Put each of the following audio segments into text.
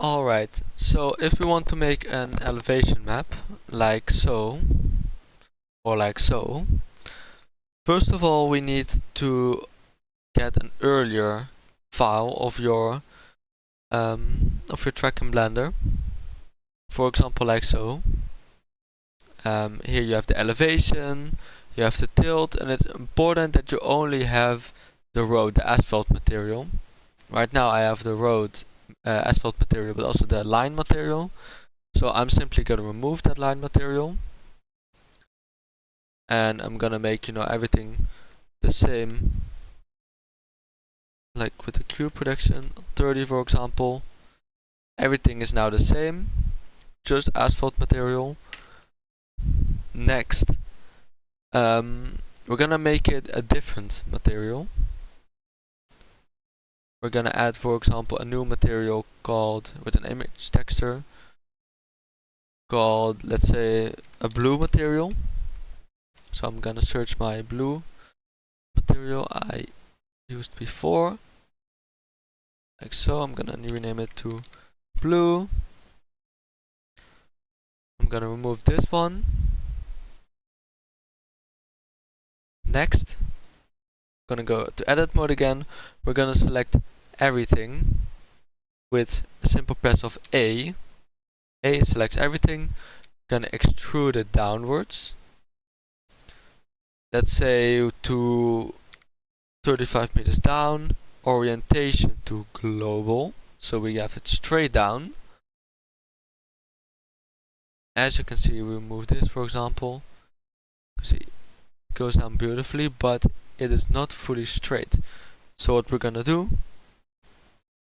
Alright, so if we want to make an elevation map, like so, or like so, first of all we need to get an earlier file of your track in Blender. For example, like so. Here you have the elevation, you have the tilt, and it's important that you only have the road, the asphalt material. Right now I have the road asphalt material, but also the line material. So I'm simply going to remove that line material. And I'm going to make, everything the same. Like with the cube production, 30 for example. Everything is now the same, just asphalt material. Next, we're gonna make it a different material. We're gonna add, for example, a new material called, with an image texture, called, let's say, a blue material. So I'm gonna search my blue material I used before. Like so, I'm gonna rename it to blue. I'm gonna remove this one. Next, gonna go to edit mode again. We're gonna select everything with a simple press of A. A selects everything. Gonna extrude it downwards. Let's say to 35 meters down. Orientation to global, so we have it straight down. As you can see, we remove this, for example. See, it goes down beautifully, but it is not fully straight. So what we're gonna do,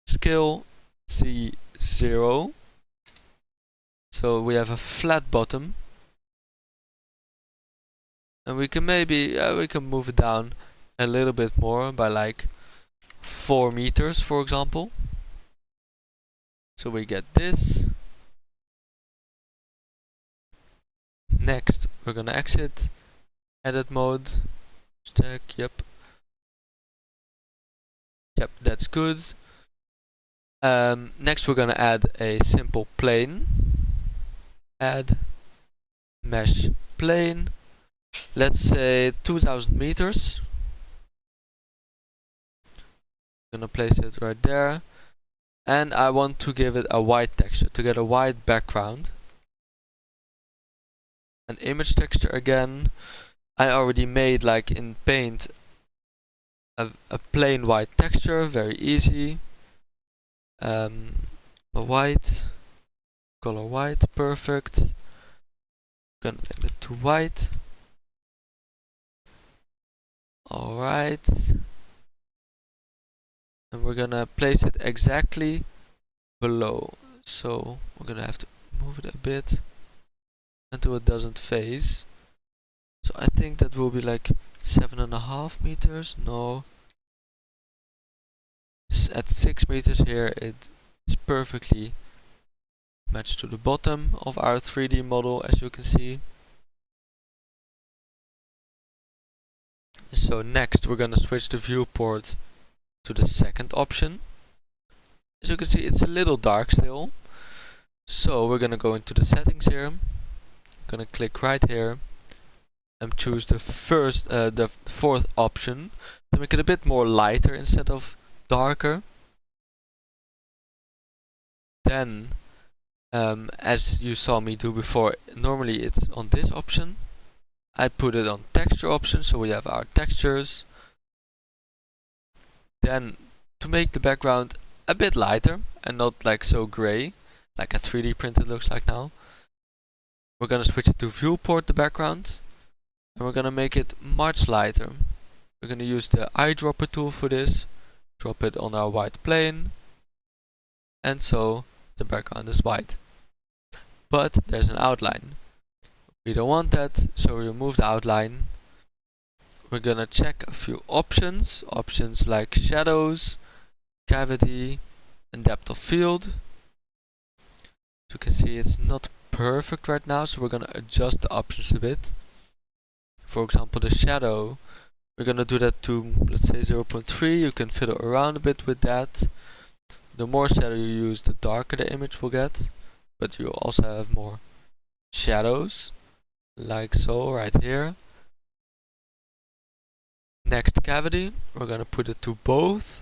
scale C0, so we have a flat bottom, and we can maybe we can move it down a little bit more by like 4 meters, for example. So we get this. Next, we're gonna exit edit mode. Check, yep, that's good. Next, we're gonna add a simple plane. Add mesh plane. Let's say 2000 meters. Gonna place it right there, and I want to give it a white texture to get a white background. An image texture again. I already made, like in Paint, a plain white texture, very easy. A white, color white, perfect. Gonna limit it to white. Alright. And we're gonna place it exactly below. So we're gonna have to move it a bit until it doesn't phase. So I think that will be like 7.5 meters. No. At 6 meters here, it is perfectly matched to the bottom of our 3D model, as you can see. So next we're gonna switch the viewport to the second option. As you can see, it's a little dark still. So we're gonna go into the settings here. I'm gonna click right here and choose the fourth option to make it a bit more lighter instead of darker. Then, as you saw me do before, normally it's on this option. I put it on texture option, so we have our textures. Then, to make the background a bit lighter and not like so gray, like a 3D printed looks like now, we're gonna switch it to viewport, the background, and we're gonna make it much lighter. We're gonna use the eyedropper tool for this, drop it on our white plane, and so the background is white. But there's an outline. We don't want that, so we remove the outline. We're gonna check a few options like shadows, cavity, and depth of field. As you can see, it's not perfect right now, so we're gonna adjust the options a bit. For example, the shadow, we're gonna do that to, let's say, 0.3. You can fiddle around a bit with that. the more shadow you use, the darker the image will get, but you also have more shadows, like so, right here. Next cavity, we're gonna put it to both.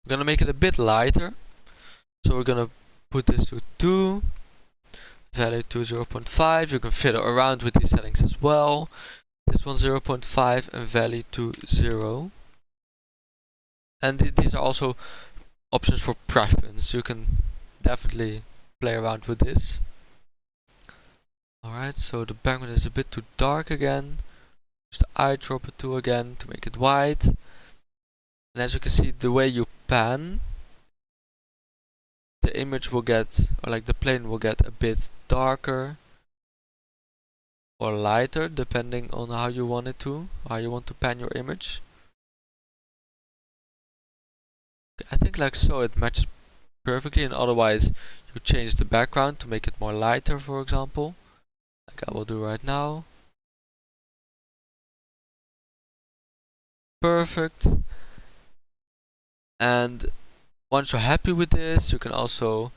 We're gonna make it a bit lighter, so we're gonna put this to 2, value to 0.5. You can fiddle around with these settings as well. This one 0.5 and value to 0. And these are also options for preference. You can definitely play around with this. Alright, so the background is a bit too dark again. Use the eyedropper tool again to make it white. And as you can see, the way you pan, the image will get, or like the plane will get a bit darker or lighter, depending on how you want it to, how you want to pan your image. I think like so it matches perfectly, and otherwise you change the background to make it more lighter, for example, like I will do right now. Perfect. And once you're happy with this, you can also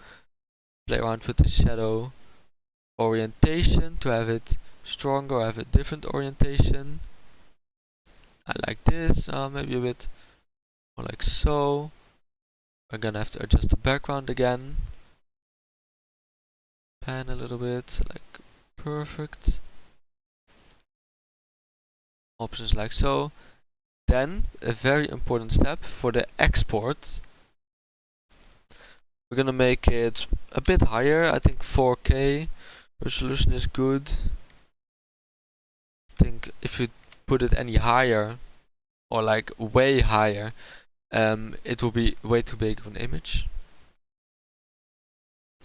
play around with the shadow orientation to have it stronger or have a different orientation. I like this, maybe a bit more like so. I'm gonna have to adjust the background again. Pan a little bit, like perfect. Options like so. Then, a very important step for the export. We're gonna make it a bit higher. I think 4K resolution is good. I think if you put it any higher, or like way higher, it will be way too big of an image.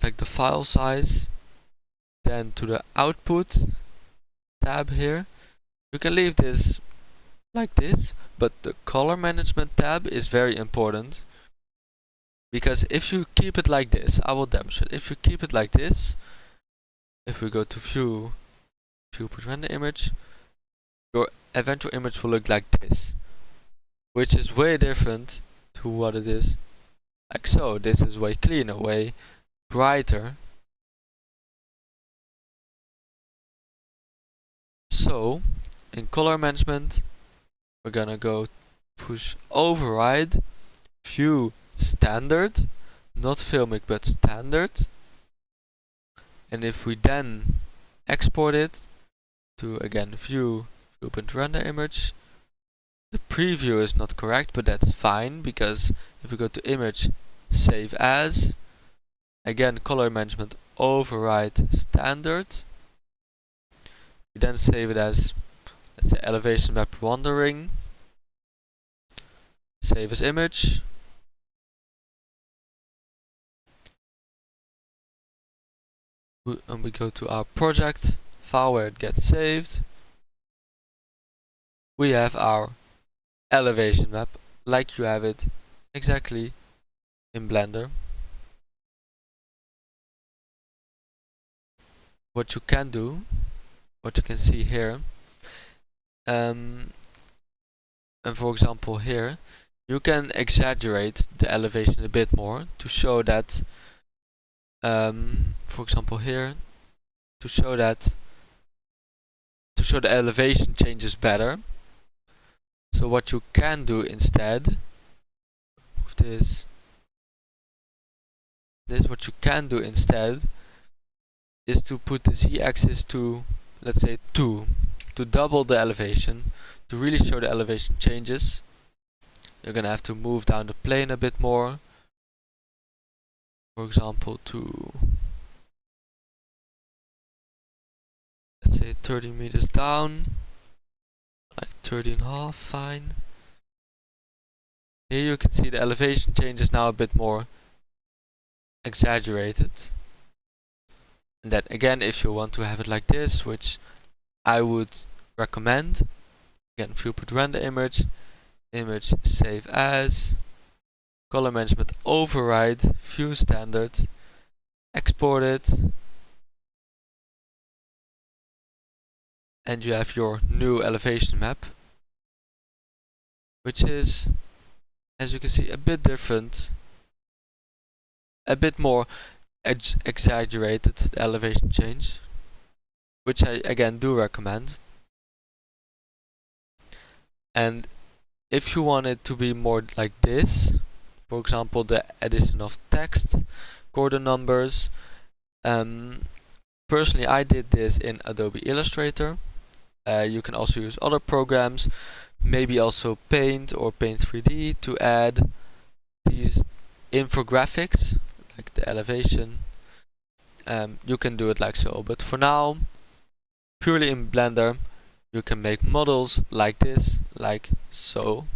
Like the file size. Then to the output tab here, you can leave this like this, but the color management tab is very important, because if you keep it like this, I will demonstrate. If you keep it like this, if we go to view, put render image, your eventual image will look like this, which is way different to what it is like so. This is way cleaner, way brighter. So in color management, we're gonna go push override view standard, not filmic but standard. And if we then export it to again view, render image, the preview is not correct, but that's fine, because if we go to image, save as, again color management override standard, we then save it as, let's say, elevation map wandering, save as image, and we go to our project file where it gets saved. We have our elevation map like you have it exactly in Blender. What you can do, what you can see here, and for example here, you can exaggerate the elevation a bit more to show that, for example here, to show the elevation changes better. So what you can do instead, move this, what you can do instead is to put the z-axis to, let's say, 2, to double the elevation, to really show the elevation changes. You're gonna have to move down the plane a bit more, for example to, let's say, 30 meters down, like 30.5, fine. Here you can see the elevation change is now a bit more exaggerated. And then again, if you want to have it like this, which I would recommend, again, view put render image, save as, color management override, view standard, export it, and you have your new elevation map, which is, as you can see, a bit different a bit more exaggerated, the elevation change, which I again do recommend. And if you want it to be more like this, for example the addition of text, quarter numbers, personally I did this in Adobe Illustrator. You can also use other programs, maybe also Paint or Paint 3D, to add these infographics, like the elevation. You can do it like so, but for now, purely in Blender, you can make models like this, like so.